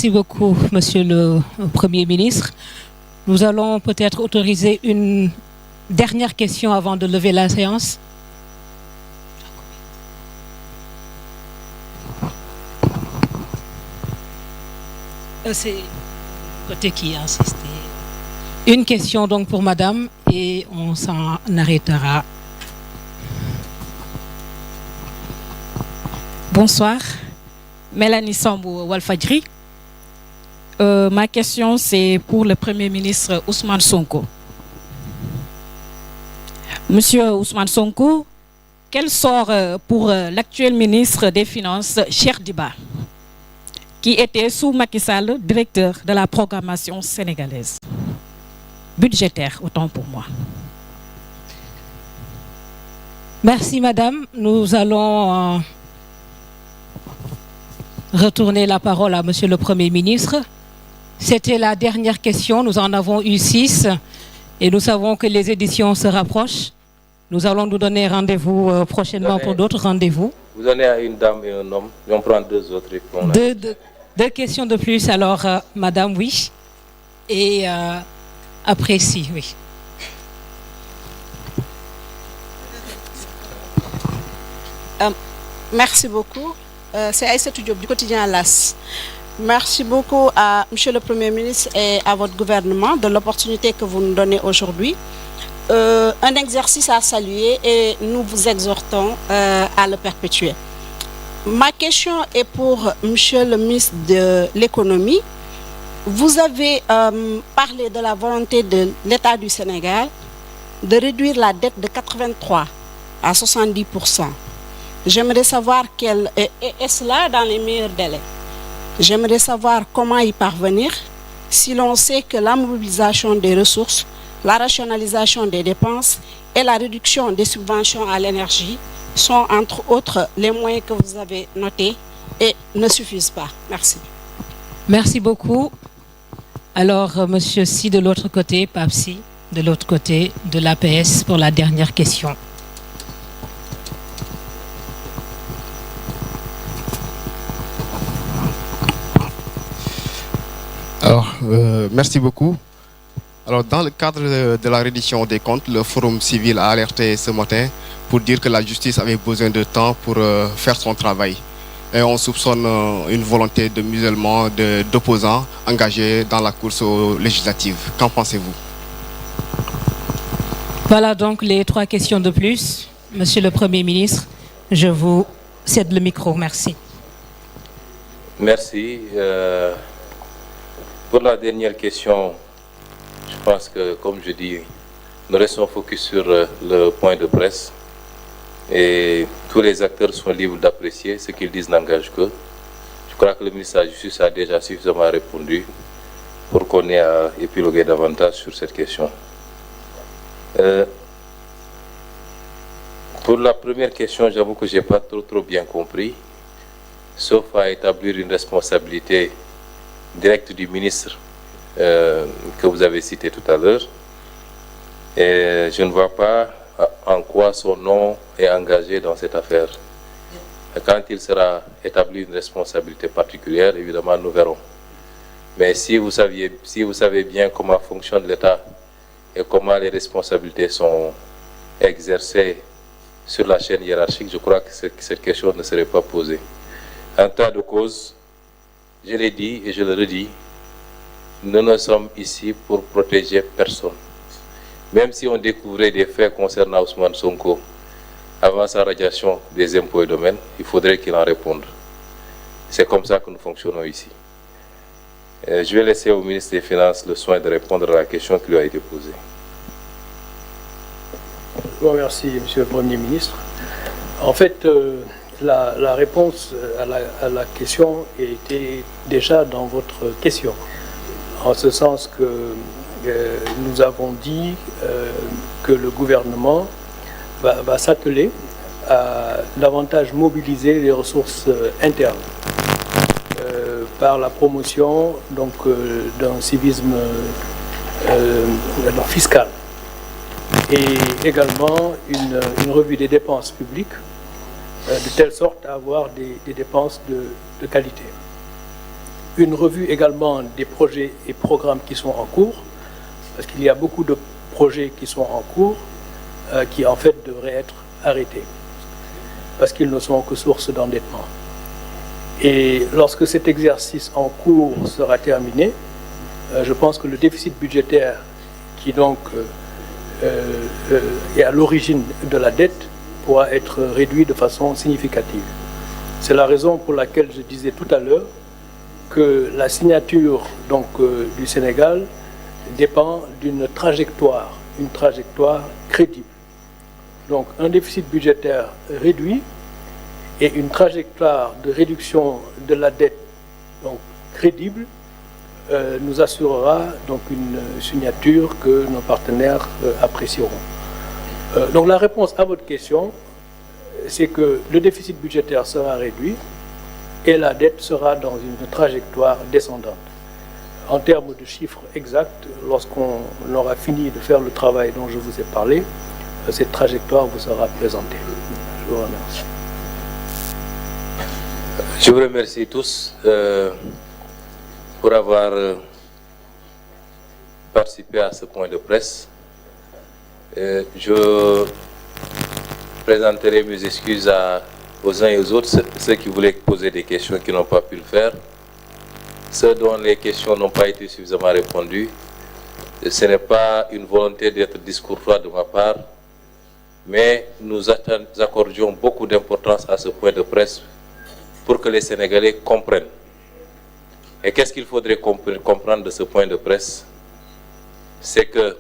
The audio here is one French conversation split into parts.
Merci beaucoup, Monsieur le Premier ministre. Nous allons peut-être autoriser une dernière question avant de lever la séance. C'est côté qui a insisté. Une question donc pour Madame et on s'en arrêtera. Bonsoir, Mélanie Sambou Walfadjri. Ma question c'est pour le Premier ministre Ousmane Sonko. Monsieur Ousmane Sonko, quel sort pour l'actuel ministre des Finances, Cheikh Diba, qui était sous Macky Sall, directeur de la programmation sénégalaise budgétaire, autant pour moi. Merci Madame. Nous allons retourner la parole à Monsieur le Premier ministre. C'était la dernière question. Nous en avons eu 6 et nous savons que les éditions se rapprochent. Nous allons nous donner rendez-vous prochainement pour d'autres rendez-vous. Vous donnez à une dame et un homme. Et on prend 2 autres. Deux questions de plus. Alors, Madame, oui. Et après, si, oui. Merci beaucoup. C'est Aïssatou Diop du quotidien LAS. Merci beaucoup à Monsieur le Premier ministre et à votre gouvernement de l'opportunité que vous nous donnez aujourd'hui. Un exercice à saluer et nous vous exhortons à le perpétuer. Ma question est pour Monsieur le ministre de l'économie. Vous avez parlé de la volonté de l'État du Sénégal de réduire la dette de 83 à 70%. J'aimerais savoir est-ce là dans les meilleurs délais. J'aimerais savoir comment y parvenir si l'on sait que la mobilisation des ressources, la rationalisation des dépenses et la réduction des subventions à l'énergie sont entre autres les moyens que vous avez notés et ne suffisent pas. Merci. Merci beaucoup. Alors, Monsieur Si de l'autre côté, Pape Si de l'autre côté de l'APS pour la dernière question. Alors, merci beaucoup. Alors, dans le cadre de la reddition des comptes, le Forum civil a alerté ce matin pour dire que la justice avait besoin de temps pour faire son travail. Et on soupçonne une volonté de musellement d'opposants engagés dans la course législative. Qu'en pensez-vous? Voilà donc les 3 questions de plus. Monsieur le Premier ministre, je vous cède le micro. Merci. Merci. Pour la dernière question, je pense que, comme je dis, nous restons focus sur le point de presse et tous les acteurs sont libres d'apprécier ce qu'ils disent n'engage que. Je crois que le ministre de la Justice a déjà suffisamment répondu pour qu'on ait à épiloguer davantage sur cette question. Pour la première question, j'avoue que je n'ai pas trop bien compris, sauf à établir une responsabilité directe du ministre que vous avez cité tout à l'heure. Et je ne vois pas en quoi son nom est engagé dans cette affaire. Quand il sera établi une responsabilité particulière, évidemment, nous verrons. Mais si vous savez bien comment fonctionne l'État et comment les responsabilités sont exercées sur la chaîne hiérarchique, je crois que cette question ne serait pas posée. En tas de cause, je l'ai dit et je le redis, nous ne sommes ici pour protéger personne. Même si on découvrait des faits concernant Ousmane Sonko avant sa radiation des impôts et domaines, il faudrait qu'il en réponde. C'est comme ça que nous fonctionnons ici. Je vais laisser au ministre des Finances le soin de répondre à la question qui lui a été posée. Je vous remercie, Monsieur le Premier ministre. En fait, la réponse à la question était déjà dans votre question, en ce sens que nous avons dit que le gouvernement va s'atteler à davantage mobiliser les ressources internes par la promotion d'un civisme fiscal et également une revue des dépenses publiques de telle sorte à avoir des dépenses de qualité. une revue également des projets et programmes qui sont en cours, parce qu'il y a beaucoup de projets qui sont en cours, qui en fait devraient être arrêtés, parce qu'ils ne sont que source d'endettement. Et lorsque cet exercice en cours sera terminé, je pense que le déficit budgétaire qui donc est à l'origine de la dette pourra être réduit de façon significative. C'est la raison pour laquelle je disais tout à l'heure que la signature donc, du Sénégal dépend d'une trajectoire, une trajectoire crédible. Donc un déficit budgétaire réduit et une trajectoire de réduction de la dette donc, crédible nous assurera donc une signature que nos partenaires apprécieront. Donc la réponse à votre question, c'est que le déficit budgétaire sera réduit et la dette sera dans une trajectoire descendante. En termes de chiffres exacts, lorsqu'on aura fini de faire le travail dont je vous ai parlé, cette trajectoire vous sera présentée. Je vous remercie. Je vous remercie tous pour avoir participé à ce point de presse. Je présenterai mes excuses aux uns et aux autres, ceux qui voulaient poser des questions qui n'ont pas pu le faire, ceux dont les questions n'ont pas été suffisamment répondues. Ce n'est pas une volonté d'être discourtois de ma part, mais nous accordions beaucoup d'importance à ce point de presse pour que les Sénégalais comprennent. Et qu'est-ce qu'il faudrait comprendre de ce point de presse? C'est que,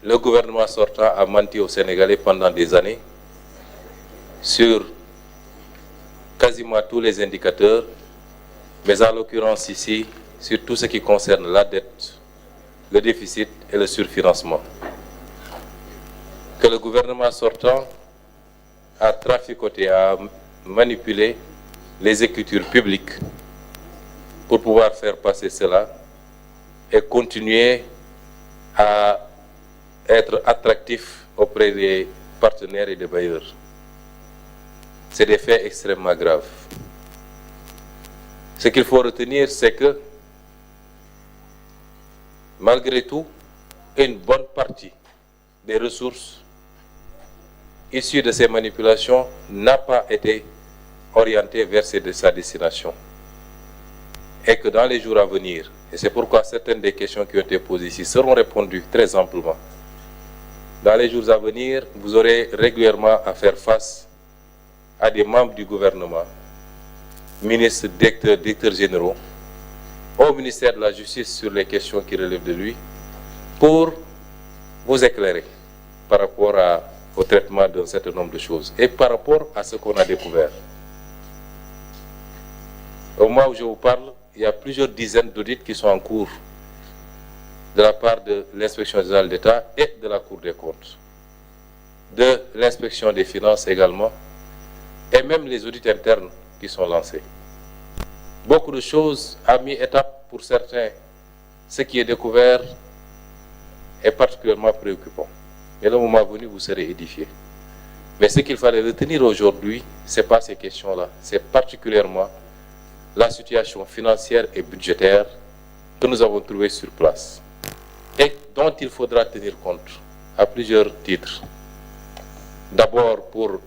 le gouvernement sortant a menti aux Sénégalais pendant des années sur quasiment tous les indicateurs, mais en l'occurrence ici, sur tout ce qui concerne la dette, le déficit et le surfinancement. Que le gouvernement sortant a traficoté, a manipulé les écritures publiques pour pouvoir faire passer cela et continuer à être attractif auprès des partenaires et des bailleurs. C'est des faits extrêmement graves. Ce qu'il faut retenir, c'est que, malgré tout, une bonne partie des ressources issues de ces manipulations n'a pas été orientée vers sa destination. Et que dans les jours à venir, et c'est pourquoi certaines des questions qui ont été posées ici seront répondues très amplement, dans les jours à venir, vous aurez régulièrement à faire face à des membres du gouvernement, ministres, directeurs généraux, au ministère de la Justice sur les questions qui relèvent de lui, pour vous éclairer par rapport au traitement d'un certain nombre de choses et par rapport à ce qu'on a découvert. Au moment où je vous parle, il y a plusieurs dizaines d'audits qui sont en cours de la part de l'inspection générale d'État et de la Cour des comptes, de l'inspection des finances également, et même les audits internes qui sont lancés. Beaucoup de choses à mi-étape pour certains. Ce qui est découvert est particulièrement préoccupant. Et le moment venu, vous serez édifiés. Mais ce qu'il fallait retenir aujourd'hui, ce n'est pas ces questions-là. C'est particulièrement la situation financière et budgétaire que nous avons trouvée sur place et dont il faudra tenir compte à plusieurs titres. D'abord pour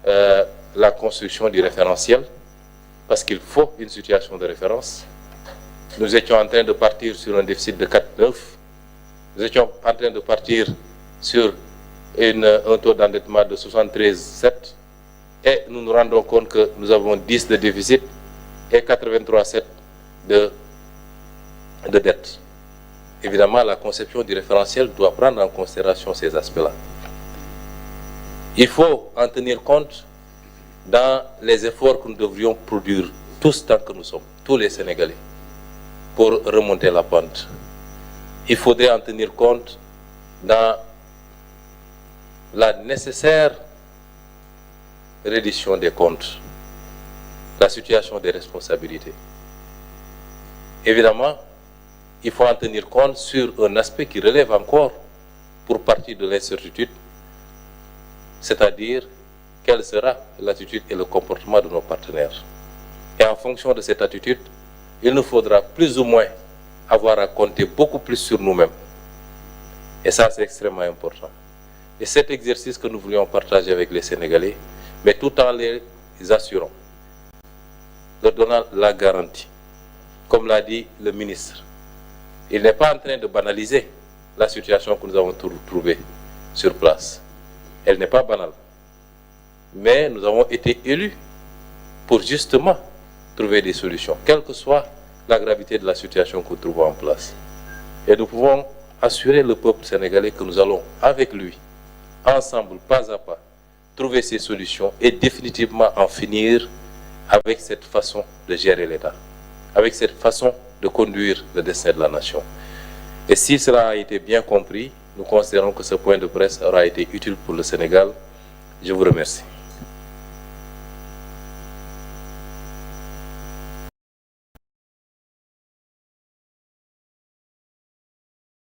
la construction du référentiel, parce qu'il faut une situation de référence. Nous étions en train de partir sur un déficit de 4,9. Nous étions en train de partir sur un taux d'endettement de 73,7. Et nous nous rendons compte que nous avons 10 de déficit et 83,7 de dette. Évidemment, la conception du référentiel doit prendre en considération ces aspects-là. Il faut en tenir compte dans les efforts que nous devrions produire tous tant que nous sommes, tous les Sénégalais, pour remonter la pente. Il faudrait en tenir compte dans la nécessaire reddition des comptes, la situation des responsabilités. Évidemment, il faut en tenir compte sur un aspect qui relève encore pour partie de l'incertitude, c'est-à-dire quelle sera l'attitude et le comportement de nos partenaires. Et en fonction de cette attitude, il nous faudra plus ou moins avoir à compter beaucoup plus sur nous-mêmes. Et ça, c'est extrêmement important. Et cet exercice que nous voulions partager avec les Sénégalais, mais tout en les assurant, leur donnant la garantie, comme l'a dit le ministre, il n'est pas en train de banaliser la situation que nous avons trouvée sur place. Elle n'est pas banale. Mais nous avons été élus pour justement trouver des solutions, quelle que soit la gravité de la situation que nous trouvons en place. Et nous pouvons assurer le peuple sénégalais que nous allons, avec lui, ensemble, pas à pas, trouver ces solutions et définitivement en finir avec cette façon de gérer l'État, avec cette façon de conduire le destin de la nation. Et si cela a été bien compris, nous considérons que ce point de presse aura été utile pour le Sénégal. Je vous remercie.